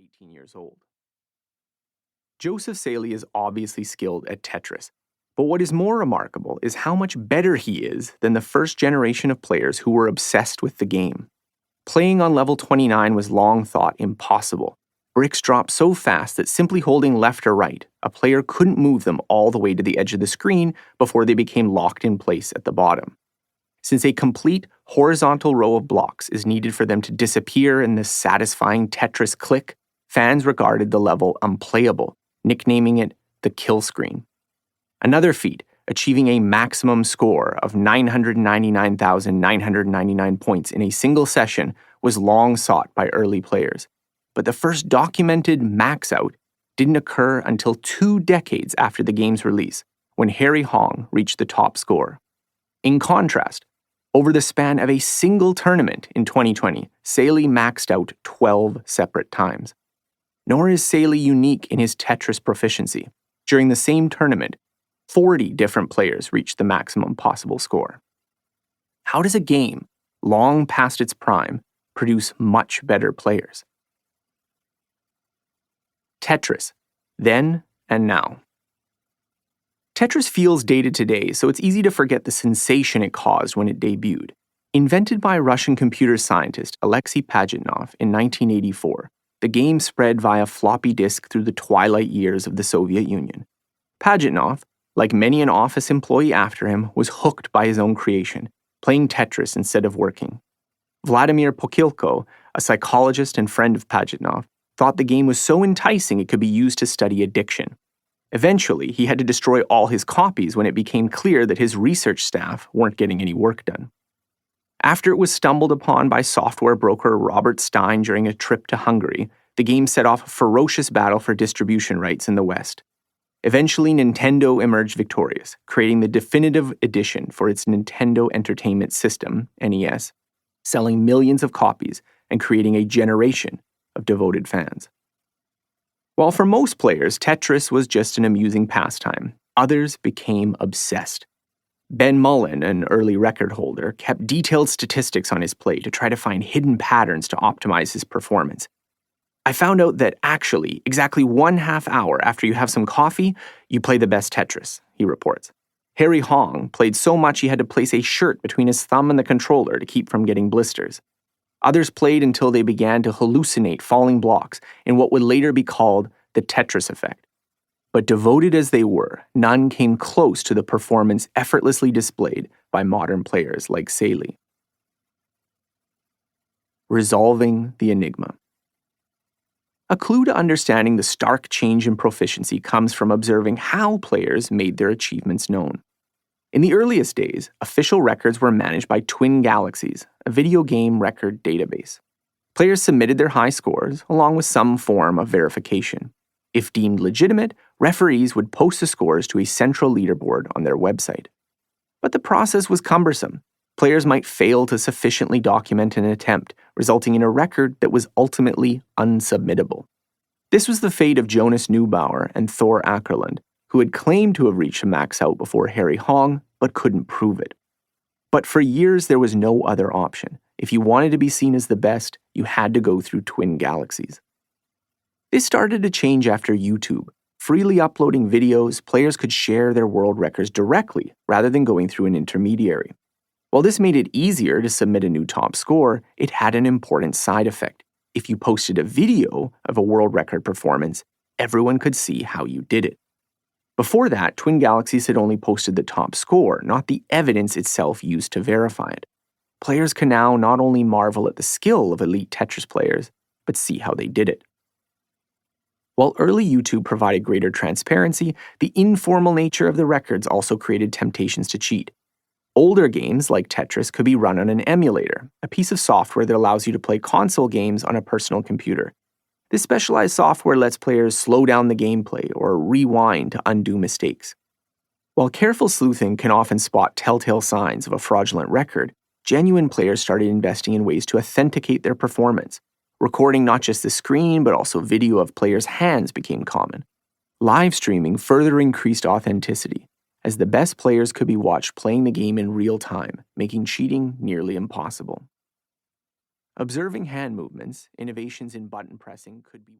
18 years old. Joseph Saley is obviously skilled at Tetris, but what is more remarkable is how much better he is than the first generation of players who were obsessed with the game. Playing on level 29 was long thought impossible. Bricks dropped so fast that simply holding left or right, a player couldn't move them all the way to the edge of the screen before they became locked in place at the bottom. Since a complete horizontal row of blocks is needed for them to disappear in this satisfying Tetris click, fans regarded the level unplayable, nicknaming it the kill screen. Another feat, achieving a maximum score of 999,999 points in a single session, was long sought by early players. But the first documented max out didn't occur until 2 decades after the game's release, when Harry Hong reached the top score. In contrast, over the span of a single tournament in 2020, Saley maxed out 12 separate times. Nor is Saley unique in his Tetris proficiency. During the same tournament, 40 different players reached the maximum possible score. How does a game, long past its prime, produce much better players? Tetris, then and now. Tetris feels dated today, so it's easy to forget the sensation it caused when it debuted. Invented by Russian computer scientist Alexei Pajitnov in 1984, the game spread via floppy disk through the twilight years of the Soviet Union. Pajitnov, like many an office employee after him, was hooked by his own creation, playing Tetris instead of working. Vladimir Pokilko, a psychologist and friend of Pajitnov, thought the game was so enticing it could be used to study addiction. Eventually, he had to destroy all his copies when it became clear that his research staff weren't getting any work done. After it was stumbled upon by software broker Robert Stein during a trip to Hungary, the game set off a ferocious battle for distribution rights in the West. Eventually, Nintendo emerged victorious, creating the definitive edition for its Nintendo Entertainment System, NES, selling millions of copies and creating a generation of devoted fans. While for most players, Tetris was just an amusing pastime, others became obsessed. Ben Mullen, an early record holder, kept detailed statistics on his play to try to find hidden patterns to optimize his performance. I found out that actually, exactly 1/2 hour after you have some coffee, you play the best Tetris, he reports. Harry Hong played so much he had to place a shirt between his thumb and the controller to keep from getting blisters. Others played until they began to hallucinate falling blocks in what would later be called the Tetris effect. But devoted as they were, none came close to the performance effortlessly displayed by modern players like Saley. Resolving the enigma. A clue to understanding the stark change in proficiency comes from observing how players made their achievements known. In the earliest days, official records were managed by Twin Galaxies, a video game record database. Players submitted their high scores, along with some form of verification. If deemed legitimate, referees would post the scores to a central leaderboard on their website. But the process was cumbersome. Players might fail to sufficiently document an attempt, resulting in a record that was ultimately unsubmittable. This was the fate of Jonas Neubauer and Thor Ackerlund, who had claimed to have reached a max out before Harry Hong, but couldn't prove it. But for years, there was no other option. If you wanted to be seen as the best, you had to go through Twin Galaxies. This started to change after YouTube. Freely uploading videos, players could share their world records directly rather than going through an intermediary. While this made it easier to submit a new top score, it had an important side effect. If you posted a video of a world record performance, everyone could see how you did it. Before that, Twin Galaxies had only posted the top score, not the evidence itself used to verify it. Players can now not only marvel at the skill of elite Tetris players, but see how they did it. While early YouTube provided greater transparency, the informal nature of the records also created temptations to cheat. Older games, like Tetris, could be run on an emulator, a piece of software that allows you to play console games on a personal computer. This specialized software lets players slow down the gameplay or rewind to undo mistakes. While careful sleuthing can often spot telltale signs of a fraudulent record, genuine players started investing in ways to authenticate their performance. Recording not just the screen, but also video of players' hands became common. Live streaming further increased authenticity, as the best players could be watched playing the game in real time, making cheating nearly impossible. Observing hand movements, innovations in button pressing could be